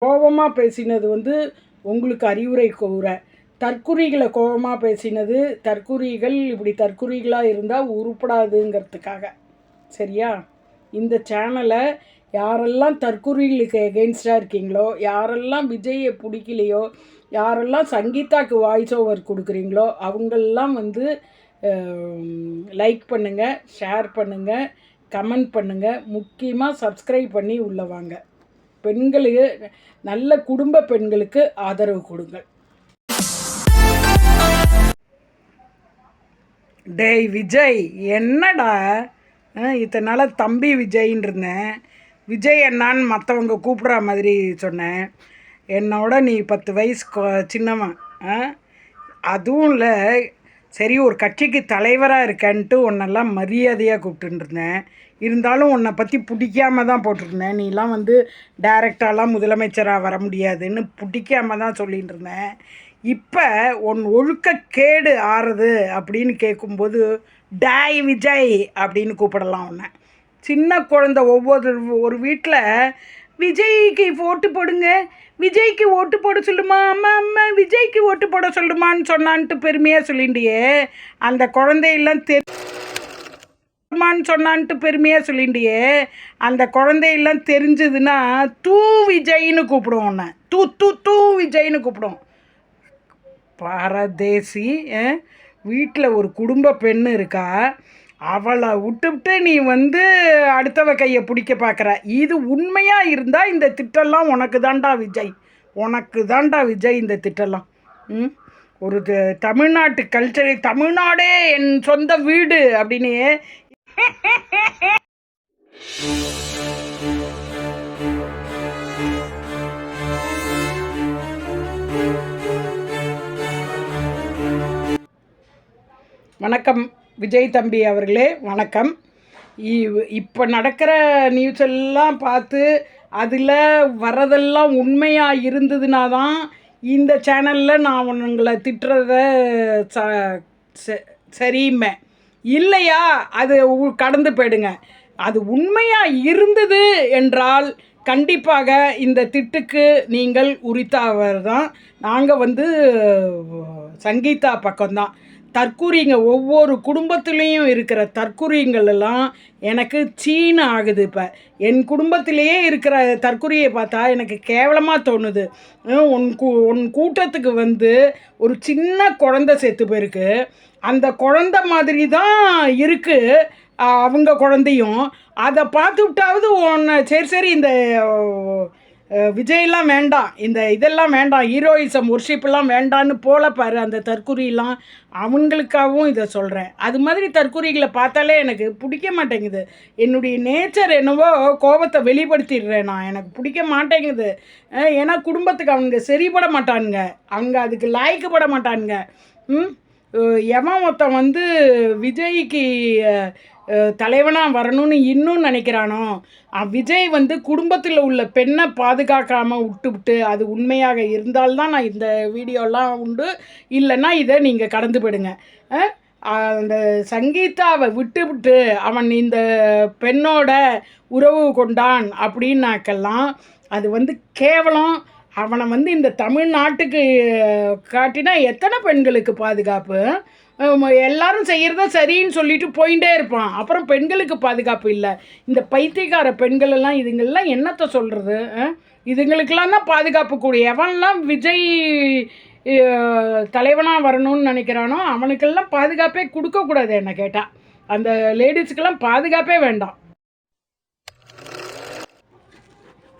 கோபமாக பேசினது வந்து உங்களுக்கு அறிவுரை கூற, தற்குறிகளை கோபமாக பேசினது தற்குறிகள் இப்படி தற்குறிகளாக இருந்தால் உருப்படாதுங்கிறதுக்காக. சரியா? இந்த சேனலை யாரெல்லாம் தற்குறிகளுக்கு எகெயின்ஸ்டாக இருக்கீங்களோ, யாரெல்லாம் விஜயை பிடிக்கலையோ, யாரெல்லாம் சங்கீதாவுக்கு வாய்ஸ் ஓவர் கொடுக்குறீங்களோ அவங்களெல்லாம் வந்து லைக் பண்ணுங்கள், ஷேர் பண்ணுங்கள், கமெண்ட் பண்ணுங்கள், முக்கியமாக சப்ஸ்கிரைப் பண்ணி உள்ள வாங்க. பெண்களுக்கு, நல்ல குடும்ப பெண்களுக்கு ஆதரவு கொடுங்கள். டேய் விஜய், என்னடா இத்தனை நாள் தம்பி விஜயின்னு இருந்தேன், விஜய் என்னான்னு மற்றவங்க கூப்பிட்ற மாதிரி சொன்னேன். என்னோட நீ 10 வயசு சின்னவன். அதுவும் இல்லை, சரி ஒரு கட்சிக்கு தலைவராக இருக்கேன்ட்டு உன்னெல்லாம் மரியாதையாக கூப்பிட்டுருந்தேன். இருந்தாலும் உன்னை பற்றி பிடிக்காம தான் போட்டிருந்தேன். நீலாம் வந்து டைரெக்டாலாம் முதலமைச்சராக வர முடியாதுன்னு பிடிக்காம தான் சொல்லிகிட்டு இருந்தேன். இப்போ உன் ஒழுக்கக்கேடு ஆறுது அப்படின்னு கேட்கும்போது டாய் விஜய் அப்படின்னு கூப்பிடலாம் உன்னை. சின்ன குழந்தை ஒரு வீட்டில் விஜய்க்கு ஓட்டு போடுங்க, விஜய்க்கு ஓட்டு போட சொல்லுமா, அம்மா அம்மா விஜய்க்கு ஓட்டு போட சொல்லுமான்னு சொன்னான்ட்டு பெருமையாக சொல்லிண்டியே. அந்த குழந்தையெல்லாம் சொன்னான்ட்டு பெருமையாக சொல்லிண்டியே. அந்த குழந்தையெல்லாம் தெரிஞ்சதுன்னா தூ விஜய்னு கூப்பிடுவோம் உன்னை. தூ தூ தூ விஜய்னு கூப்பிடுவோம். பரதேசி. வீட்டில் ஒரு குடும்ப பெண்ணு இருக்கா, அவளை விட்டுவிட்டு நீ வந்து அடுத்தவ கையை பிடிக்க பார்க்குற. இது உண்மையாக இருந்தால் இந்த திட்டெல்லாம் உனக்கு தாண்டா விஜய், உனக்கு தாண்டா விஜய் இந்த திட்டெல்லாம். ஒரு தமிழ்நாட்டு கல்ச்சரை, தமிழ்நாடே என் சொந்த வீடு அப்படின்னு. வணக்கம் விஜய் தம்பி அவர்களே, வணக்கம். இப்போ நடக்கிற நியூஸ் எல்லாம் பார்த்து அதில் வரதெல்லாம் உண்மையாக இருந்ததுனா தான் இந்த சேனலில் நான் உங்களை திட்டுறத சரியுமே. இல்லையா அது கடந்து போயிடுங்க. அது உண்மையாக இருந்தது என்றால் கண்டிப்பாக இந்த திட்டுக்கு நீங்கள் உரித்தாவர் தான். நாங்கள் வந்து சங்கீதா பக்கம்தான். தற்குறிங்க ஒவ்வொரு குடும்பத்துலேயும் இருக்கிற தற்குறிங்கள் எல்லாம் எனக்கு சீன ஆகுது. இப்போ என் குடும்பத்திலேயே இருக்கிற தற்குறியை பார்த்தா எனக்கு கேவலமாக தோணுது. உன் கூட்டத்துக்கு வந்து ஒரு சின்ன குழந்தை செத்து போயிருக்கு. அந்த குழந்தை மாதிரி தான் இருக்குது அவங்க குழந்தையும். அதை பார்த்து விட்டாவது சரி இந்த விஜயெல்லாம் வேண்டாம், இந்த இதெல்லாம் வேண்டாம், ஹீரோயிசம் ஒர்ஷிப்லாம் வேண்டான்னு போல பாரு அந்த தற்குறியெல்லாம். அவங்களுக்காகவும் இதை சொல்கிறேன். அது மாதிரி தற்குறிகளை பார்த்தாலே எனக்கு பிடிக்க மாட்டேங்குது. என்னுடைய நேச்சர் என்னவோ கோபத்தை வெளிப்படுத்திடுறேன் நான். எனக்கு பிடிக்க மாட்டேங்குது. ஏன்னா குடும்பத்துக்கு அவங்க சரிப்பட மாட்டானுங்க, அவங்க அதுக்கு லாய்க்கப்பட மாட்டானுங்க. எவன் ஒருத்தன் வந்து விஜய்க்கு தலைவனாக வரணும்னு இன்னும் நினைக்கிறானோ, விஜய் வந்து குடும்பத்தில் உள்ள பெண்ணை பாதுகாக்காமல் விட்டுவிட்டு, அது உண்மையாக இருந்தால்தான் நான் இந்த வீடியோலாம் உண்டு, இல்லைன்னா இதை நீங்கள் கடந்து போயிடுங்க. அந்த சங்கீதாவை விட்டுவிட்டு அவன் இந்த பெண்ணோட உறவு கொண்டான் அப்படின்னாக்கெல்லாம் அது வந்து கேவலம். அவனை வந்து இந்த தமிழ்நாட்டுக்கு காட்டினா எத்தனை பெண்களுக்கு பாதுகாப்பு? எல்லாரும் செய்கிறத சரின்னு சொல்லிட்டு போயிட்டே இருப்பான். அப்புறம் பெண்களுக்கு பாதுகாப்பு இல்லை. இந்த பைத்தியக்கார பெண்கள் எல்லாம் இதுங்கெல்லாம் என்னத்தை சொல்கிறது? இதுங்களுக்கெல்லாம் தான் பாதுகாப்பு கூடிய. எவன்லாம் விஜய் தலைவனாக வரணும்னு நினைக்கிறானோ அவனுக்கெல்லாம் பாதுகாப்பே கொடுக்கக்கூடாது. என்ன கேட்டால் அந்த லேடிஸுக்கெல்லாம் பாதுகாப்பே வேண்டாம்.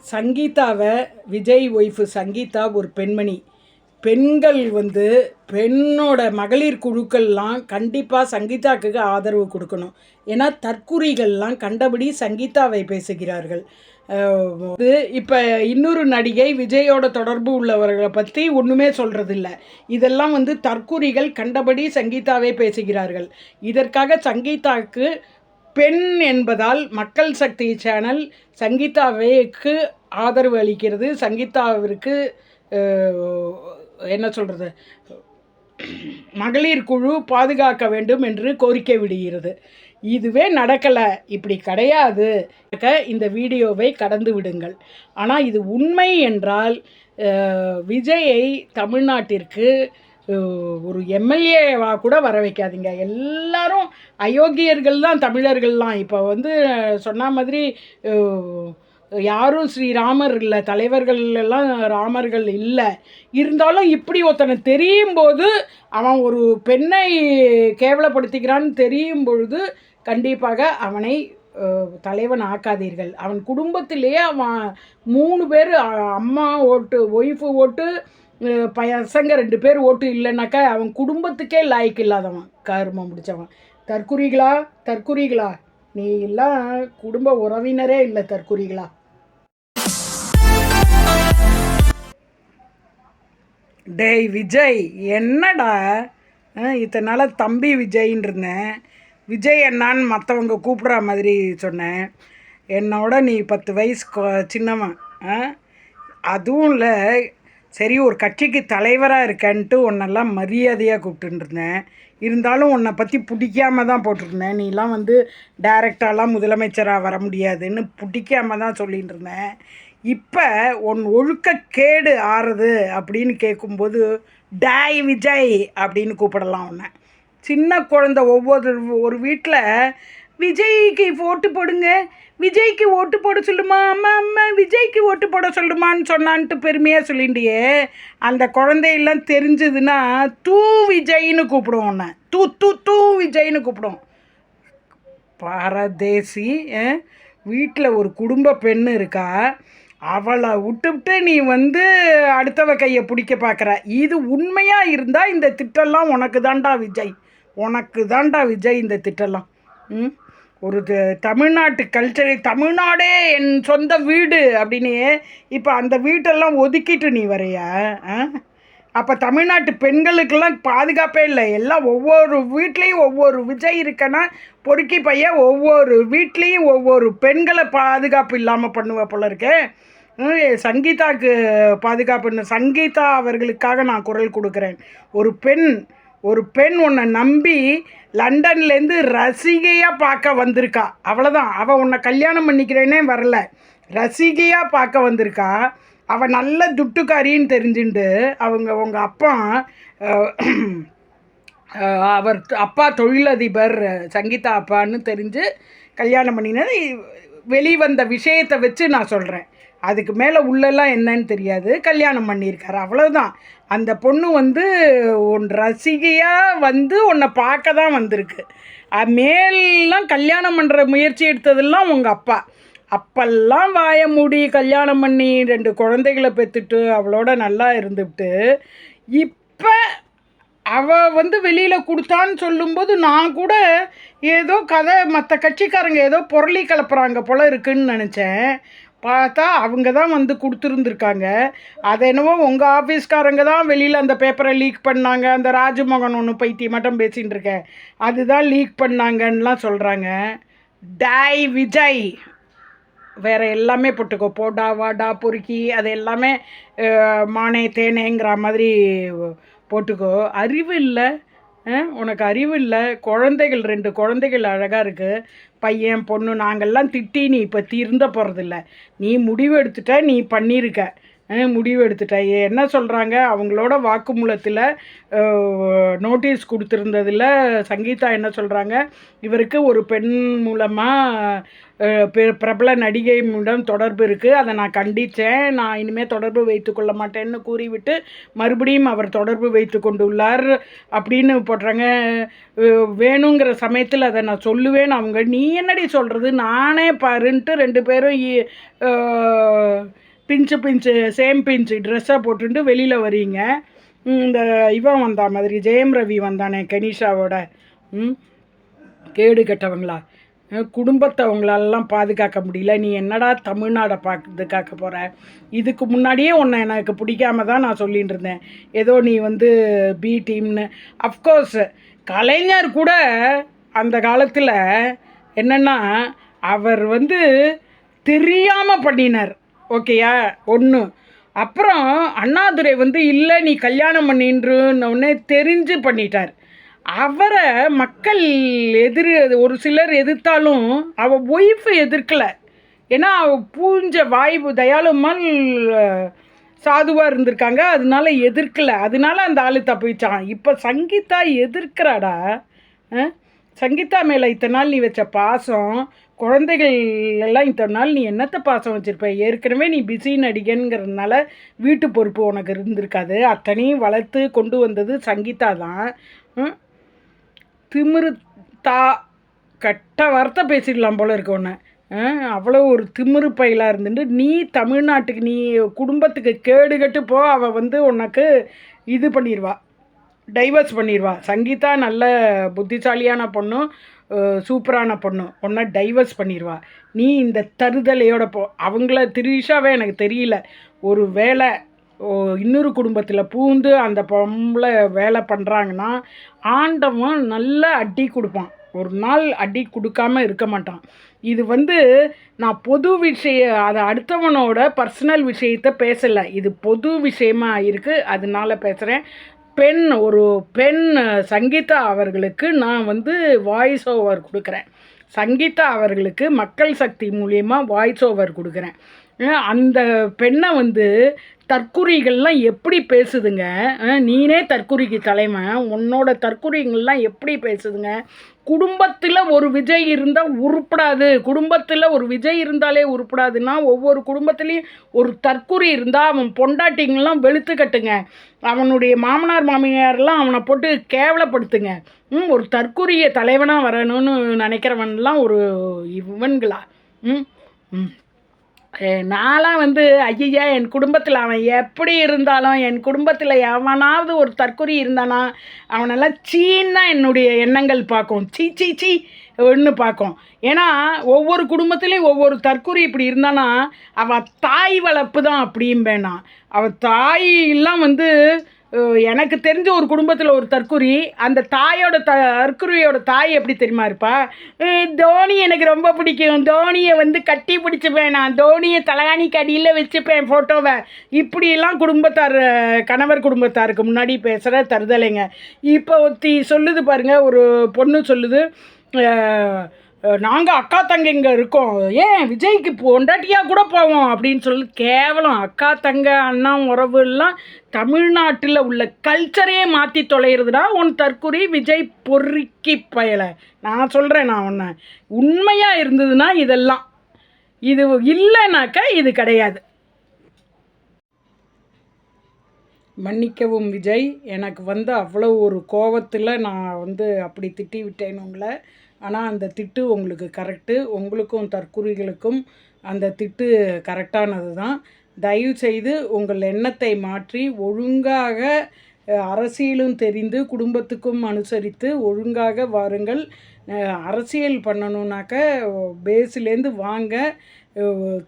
சங்கீதாவை, விஜய் ஒய்ஃபு சங்கீதா ஒரு பெண்மணி. பெண்கள் வந்து பெண்ணோட மகளிர் குழுக்கள்லாம் கண்டிப்பாக சங்கீதாவுக்கு ஆதரவு கொடுக்கணும். ஏன்னா தற்குறிகள்லாம் கண்டபடி சங்கீதாவை பேசுகிறார்கள். இப்போ இன்னொரு நடிகை விஜயோட தொடர்பு உள்ளவர்களை பற்றி ஒன்றுமே சொல்கிறதில்ல. இதெல்லாம் வந்து தற்குறிகள் கண்டபடி சங்கீதாவே பேசுகிறார்கள். இதற்காக சங்கீதாவுக்கு பெண் என்பதால் மக்கள் சக்தி சேனல் சங்கீதாவுக்கு ஆதரவு அளிக்கிறது. சங்கீதாவிற்கு என்ன சொல்கிறது, மகளிர் குழு பாதுகாக்க வேண்டும் என்று கோரிக்கை விடுகிறது. இதுவே நடக்கலை, இப்படி கிடையாது, இந்த வீடியோவை கடந்து விடுங்கள். ஆனால் இது உண்மை என்றால் விஜயை தமிழ்நாட்டிற்கு ஒரு எம்எல்ஏவாக கூட வர வைக்காதீங்க. எல்லாரும் அயோக்கியர்கள் தான் தமிழர்கள்லாம். இப்போ வந்து சொன்ன மாதிரி யாரும் ஸ்ரீராமர் இல்லை, தலைவர்கள் எல்லாம் ராமர்கள் இல்லை. இருந்தாலும் இப்படி ஒருத்தனை தெரியும் போது, அவன் ஒரு பெண்ணை கேவலப்படுத்திக்கிறான்னு தெரியும் பொழுது கண்டிப்பாக அவனை தலைவன் ஆக்காதீர்கள். அவன் குடும்பத்திலேயே அவன் 3 பேர், அம்மா ஓட்டு, ஒய்ஃபு ஓட்டு, பசங்க 2 பேர் ஓட்டு இல்லைனாக்கா அவன் குடும்பத்துக்கே லாய்க்கு இல்லாதவன், கருமம் முடித்தவன். தற்குறிகளா நீ எல்லாம் குடும்ப உறவினரே இல்லை, தற்குறிகளா. டேய் விஜய், என்னடா இத்தனை நாள் தம்பி விஜயின்னு இருந்தேன், விஜய் என்னான்னு மற்றவங்க கூப்பிட்ற மாதிரி சொன்னேன். என்னோட நீ 10 வயசு சின்னவன். அதுவும் இல்லை, சரி ஒரு கட்சிக்கு தலைவராக இருக்கேன்ட்டு உன்னெல்லாம் மரியாதையாக கூப்பிட்டுருந்தேன். இருந்தாலும் உன்னை பற்றி பிடிக்காம தான் போட்டிருந்தேன். நீலாம் வந்து டைரெக்டாலாம் முதலமைச்சராக வர முடியாதுன்னு பிடிக்காம தான் சொல்லிகிட்டு இருந்தேன். இப்போ உன் ஒழுக்கக்கேடு ஆறுது அப்படின்னு கேட்கும்போது டாய் விஜய் அப்படின்னு கூப்பிடலாம் உன்னை. சின்ன குழந்தை ஒரு வீட்டில் விஜய்க்கு ஓட்டு போடுங்க, விஜய்க்கு ஓட்டு போட சொல்லுமா, அம்மா அம்மா விஜய்க்கு ஓட்டு போட சொல்லுமான்னு சொன்னான்ட்டு பெருமையாக சொல்லிண்டியே. அந்த குழந்தையெல்லாம் தெரிஞ்சதுன்னா தூ விஜய்னு கூப்பிடுவோம் உன்னை. தூ தூ தூ விஜய்னு கூப்பிடுவோம். பரதேசி. வீட்டில் ஒரு குடும்ப பெண்ணு இருக்கா, அவளை விட்டுவிட்டு நீ வந்து அடுத்தவ கையை பிடிக்க பார்க்குற. இது உண்மையாக இருந்தால் இந்த திட்டம்லாம் உனக்கு தாண்டா விஜய், உனக்கு தாண்டா விஜய் இந்த திட்டம்லாம். ஒரு தமிழ்நாட்டு கல்ச்சரை, தமிழ்நாடே என் சொந்த வீடு அப்படின்னு இப்போ அந்த வீட்டெல்லாம் ஒதுக்கிட்டு நீ வரையா? அப்போ தமிழ்நாட்டு பெண்களுக்கெல்லாம் பாதுகாப்பே இல்லை. எல்லாம் ஒவ்வொரு வீட்லேயும் ஒவ்வொரு விஜய் இருக்கன்னா பொறுக்கி பையன் ஒவ்வொரு வீட்லேயும் ஒவ்வொரு பெண்களை பாதுகாப்பு இல்லாமல் பண்ணுவ போல இருக்கே. சங்கீதாவுக்கு பாதுகாப்புன்னு, சங்கீதா அவர்களுக்காக நான் குரல் கொடுக்குறேன். ஒரு பெண் உன்னை நம்பி லண்டன்லேருந்து ரசிகையாக பார்க்க வந்திருக்கா, அவ்வளோதான். அவள் உன்னை கல்யாணம் பண்ணிக்கிறேனே வரல, ரசிகையாக பார்க்க வந்திருக்கா. அவள் நல்ல துட்டுக்காரின்னு தெரிஞ்சுட்டு உங்கள் அப்பா, அவர் அப்பா தொழிலதிபர், சங்கீதா அப்பான்னு தெரிஞ்சு கல்யாணம் பண்ணினது வெளிவந்த விஷயத்தை வச்சு நான் சொல்கிறேன். அதுக்கு மேலே உள்ளெல்லாம் என்னன்னு தெரியாது, கல்யாணம் பண்ணியிருக்காரு, அவ்வளோதான். அந்த பொண்ணு வந்து உன் ரசிகையாக வந்து உன்னை பார்க்க தான் வந்திருக்கு. மேலாம் கல்யாணம் பண்ணுற முயற்சி எடுத்ததெல்லாம் உங்கள் அப்பா. அப்பெல்லாம் வாய மூடி கல்யாணம் பண்ணி 2 குழந்தைகளை பெற்றுட்டு அவளோட நல்லா இருந்துவிட்டு இப்போ அவள் வந்து வெளியில் கொடுத்தான்னு சொல்லும்போது நான் கூட ஏதோ கதை, மற்ற கட்சிக்காரங்க ஏதோ பொருளி கலப்புறாங்க போல் இருக்குன்னு நினச்சேன். பார்த்தா அவங்க தான் வந்து கொடுத்துருந்துருக்காங்க. அது என்னவோ உங்கள் ஆஃபீஸ்காரங்க தான் வெளியில் அந்த பேப்பரை லீக் பண்ணாங்க, அந்த ராஜமோகன் ஒன்று பைத்தியம் மட்டும் பேசின்னு இருக்கேன், அதுதான் லீக் பண்ணாங்கன்னெலாம் சொல்கிறாங்க. டாய் விஜய், வேறு எல்லாமே போட்டுக்கோ, போடா வாடா பொறுக்கி, அது எல்லாமே மானே தேனேங்கிற மாதிரி போட்டுக்கோ. அறிவு இல்லை உனக்கு, அறிவு இல்லை. குழந்தைகள் 2 குழந்தைகள் அழகாக இருக்குது, பையன் பொண்ணு. நாங்கள்லாம் திட்டி நீ இப்போ தீர்ந்த போகிறதில்ல. நீ முடிவு எடுத்துட்ட, நீ பண்ணியிருக்க, முடிவு எடுத்துட்ட. என்ன சொல்கிறாங்க, அவங்களோட வாக்குமூலத்தில் நோட்டீஸ் கொடுத்துருந்ததில் சங்கீதா என்ன சொல்கிறாங்க, இவருக்கு ஒரு பெண் மூலமாக பிரபல நடிகை மூலம் தொடர்பு இருக்குது, அதை நான் கண்டித்தேன், நான் இனிமேல் தொடர்பு வைத்து கொள்ள மாட்டேன்னு கூறிவிட்டு மறுபடியும் அவர் தொடர்பு வைத்து கொண்டுள்ளார் அப்படின்னு போடுறாங்க. வேணுங்கிற சமயத்தில் அதை நான் சொல்லுவேன். அவங்க நீ என்னடி சொல்கிறது, நானே பாருன்ட்டு 2 பேரும் பிஞ்சு சேம் பிஞ்சு ட்ரெஸ்ஸாக போட்டுட்டு வெளியில் வரீங்க. இந்த இவன் வந்தா மாதிரி ஜெயம் ரவி வந்தானே கனிஷாவோட, கேடு கெட்டவங்களா, குடும்பத்தை அவங்களாலெல்லாம் பாதுகாக்க முடியல, நீ என்னடா தமிழ்நாடை பாதுகாக்க போகிற? இதுக்கு முன்னாடியே உன்னை எனக்கு பிடிக்காம தான் நான் சொல்லிகிட்டு இருந்தேன், ஏதோ நீ வந்து பி டீம்னு. அஃப்கோர்ஸ் கலைஞர் கூட அந்த காலத்தில் என்னென்னா அவர் வந்து தெரியாமல் பண்ணினார், ஓகேயா, ஒன்று. அப்புறம் அண்ணாதுரை வந்து இல்லை நீ கல்யாணம் பண்ணின்றோன்னே தெரிஞ்சு பண்ணிட்டார். அவரை மக்கள் ஒரு சிலர் எதிர்த்தாலும் அவள் ஒய்ஃபு எதிர்க்கலை. ஏன்னா அவள் பூஞ்ச வாய்ப்பு தயாளும்மாள் சாதுவாக இருந்திருக்காங்க, அதனால எதிர்க்கலை. அதனால அந்த ஆள் தப்பிச்சான். இப்போ சங்கீதா எதிர்க்கிறாடா. சங்கீதா மேலே இத்தனை நாள் நீ வச்ச பாசம், குழந்தைகள் எல்லாம் இத்தனை நாள் நீ என்னத்தை பாசம் வச்சுருப்ப? ஏற்கனவே நீ பிஸி நடிகங்கிறதுனால வீட்டு பொறுப்பு உனக்கு இருந்திருக்காது. அத்தனையும் வளர்த்து கொண்டு வந்தது சங்கீதா தான். திமிரு தா கட்ட வார்த்தை பேசிடலாம் போல இருக்க ஒன்று. அவ்வளோ ஒரு திமிரு பயிலாக இருந்துட்டு நீ தமிழ்நாட்டுக்கு நீ குடும்பத்துக்கு கேடு கட்டு போ. அவள் உனக்கு இது பண்ணிடுவா, டைவர்ஸ் பண்ணிடுவா. சங்கீதா நல்ல புத்திசாலியான பொண்ணு, சூப்பரான பொண்ணு, ஒன்றா டைவர்ஸ் பண்ணிடுவா. நீ இந்த தருதலையோட போ. அவங்கள திரிஷாவே எனக்கு தெரியல, ஒரு வேலை இன்னொரு குடும்பத்தில் பூந்து அந்த பொம்பளை வேலை பண்ணுறாங்கன்னா ஆண்டவன் நல்ல அடி கொடுப்பான். ஒரு நாள் அடி கொடுக்காம இருக்க மாட்டான். இது நான் பொது அதை அடுத்தவனோட பர்சனல் விஷயத்தை பேசலை, இது பொது விஷயமா இருக்குது, அதனால பேசுகிறேன். ஒரு பெண் சங்கீதா அவர்களுக்கு நான் வாய்ஸ் ஓவர் கொடுக்குறேன். சங்கீதா அவர்களுக்கு மக்கள் சக்தி மூலியமாக வாய்ஸ் ஓவர் கொடுக்குறேன். அந்த பெண்ணை தற்குறிகள்லாம் எப்படி பேசுதுங்க. நீனே தற்குறிக்கு தலைமை, உன்னோட தற்குறிகள்லாம் எப்படி பேசுதுங்க. குடும்பத்தில் ஒரு விஜய் இருந்தால் உருப்படாது, குடும்பத்தில் ஒரு விஜய் இருந்தாலே உருப்படாதுன்னா ஒவ்வொரு குடும்பத்துலேயும் ஒரு தற்குறி இருந்தால் அவன் பொண்டாட்டிங்கெல்லாம் வெளுத்து கட்டுங்க, அவனுடைய மாமனார் மாமியாரெல்லாம் அவனை போட்டு கேவலப்படுத்துங்க. ஒரு தற்குறிய தலைவனாக வரணும்னு நினைக்கிறவன்லாம் ஒரு இவன்களா? நான்லாம் ஐயா என் குடும்பத்தில் அவன் எப்படி இருந்தாலும், என் குடும்பத்தில் எவனாவது ஒரு தற்குறி இருந்தானா அவனெல்லாம் சீன்னா என்னுடைய எண்ணங்கள் பார்க்கும். சீ ஒன்று பார்க்கும். ஏன்னா ஒவ்வொரு குடும்பத்துலேயும் ஒவ்வொரு தற்குறி இப்படி இருந்தானா அவள் தாய் வளர்ப்பு தான் அப்படிம்பேனா. அவள் தாயெல்லாம் எனக்கு தெரிஞ்ச ஒரு குடும்பத்தில் ஒரு தற்குறி, அந்த தற்குறியோட தாய் எப்படி தெரியுமா இருப்பா? தோனி எனக்கு ரொம்ப பிடிக்கும், தோனியை கட்டி பிடிச்சிப்பேன், நான் தோனியை தலகாணிக்கு அடியில் வச்சுப்பேன் ஃபோட்டோவை, இப்படியெல்லாம் கணவர் குடும்பத்தாருக்கு முன்னாடி பேசுகிற தருதலைங்க. இப்போ ஒருத்தி சொல்லுது பாருங்கள், ஒரு பொண்ணு சொல்லுது, நாங்கள் அக்கா தங்கைங்க இருக்கோம், ஏன் விஜய்க்கு பொண்டாட்டியாக கூட போவோம் அப்படின்னு சொல்லி கேவலம். அக்கா தங்க அண்ணா உறவுலாம் தமிழ்நாட்டில் உள்ள கல்ச்சரையே மாற்றி தொலைகிறதுடா உன் தற்குறி விஜய் பொறுக்கி பயலை. நான் சொல்கிறேன், நான் ஒன்று உண்மையாக இருந்ததுன்னா இதெல்லாம், இது இல்லைனாக்கா இது கிடையாது. மன்னிக்கவும் விஜய், எனக்கு அவ்வளோ ஒரு கோபத்தில் நான் அப்படி திட்டி விட்டேன் உங்களை. ஆனால் அந்த திட்டு உங்களுக்கு கரெக்டு, உங்களுக்கும் தற்குறிகளுக்கும் அந்த திட்டு கரெக்டானது தான். தயவுசெய்து உங்கள் எண்ணத்தை மாற்றி ஒழுங்காக அரசியலும் தெரிந்து குடும்பத்துக்கும் அனுசரித்து ஒழுங்காக வாருங்கள். அரசியல் பண்ணணுன்னாக்க பேஸ்லேருந்து வாங்க,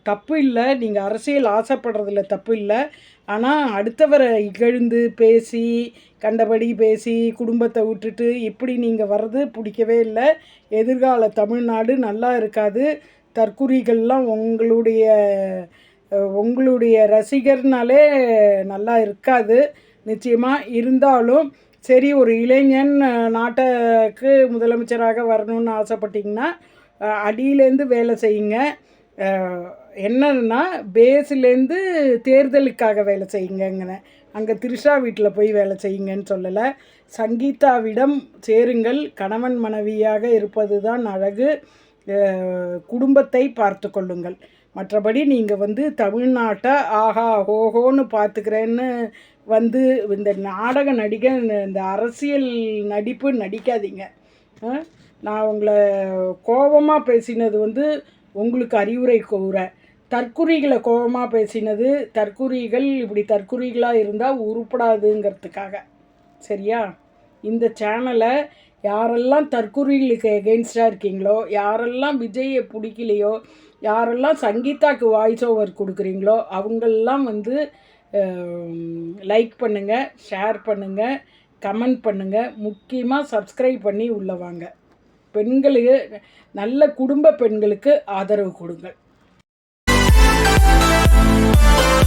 தப்பு இல்லை, நீங்கள் அரசியல் ஆசைப்படுறதில்ல தப்பு இல்லை. ஆனால் அடுத்தவரை இகழ்ந்து பேசி கண்டபடி பேசி குடும்பத்தை விட்டுட்டு இப்படி நீங்கள் வர்றது பிடிக்கவே இல்லை. எதிர்கால தமிழ்நாடு நல்லா இருக்காது. தற்குறிகள்லாம் உங்களுடைய ரசிகர்னாலே நல்லா இருக்காது நிச்சயமாக. இருந்தாலும் சரி, ஒரு இளைஞன் நாட்டுக்கு முதலமைச்சராக வரணும்னு ஆசைப்பட்டிங்கன்னா அடியிலேருந்து வேலை செய்யுங்க. என்னன்னா பேஸ்லேருந்து தேர்தலுக்காக வேலை செய்யுங்கங்கன்னு. அங்கே திரிஷா வீட்டில் போய் வேலை செய்யுங்கன்னு சொல்லலை. சங்கீதாவிடம் சேருங்கள். கணவன் மனைவியாக இருப்பது தான் அழகு. குடும்பத்தை பார்த்து கொள்ளுங்கள். மற்றபடி நீங்கள் தமிழ்நாட்டை ஆஹா ஓஹோன்னு பார்த்துக்கிறேன்னு இந்த நாடக நடிகை, இந்த அரசியல் நடிப்பு நடிக்காதீங்க. நான் உங்களை கோபமாக பேசினது உங்களுக்கு அறிவுரை கூற, தற்குறிகளை கோபமாக பேசினது தற்குறிகள் இப்படி தற்குறிகளாக இருந்தால் உருப்படாதுங்கிறதுக்காக. சரியா? இந்த சேனலை யாரெல்லாம் தற்குறிகளுக்கு எகெயின்ஸ்டாக இருக்கீங்களோ, யாரெல்லாம் விஜயை பிடிக்கலையோ, யாரெல்லாம் சங்கீதாவுக்கு வாய்ஸ் ஓவர் கொடுக்குறீங்களோ அவங்களெல்லாம் லைக் பண்ணுங்கள், ஷேர் பண்ணுங்கள், கமெண்ட் பண்ணுங்கள். முக்கியமாக சப்ஸ்கிரைப் பண்ணி உள்ளே வாங்க. பெண்களுக்கு, நல்ல குடும்ப பெண்களுக்கு ஆதரவு கொடுங்கள்.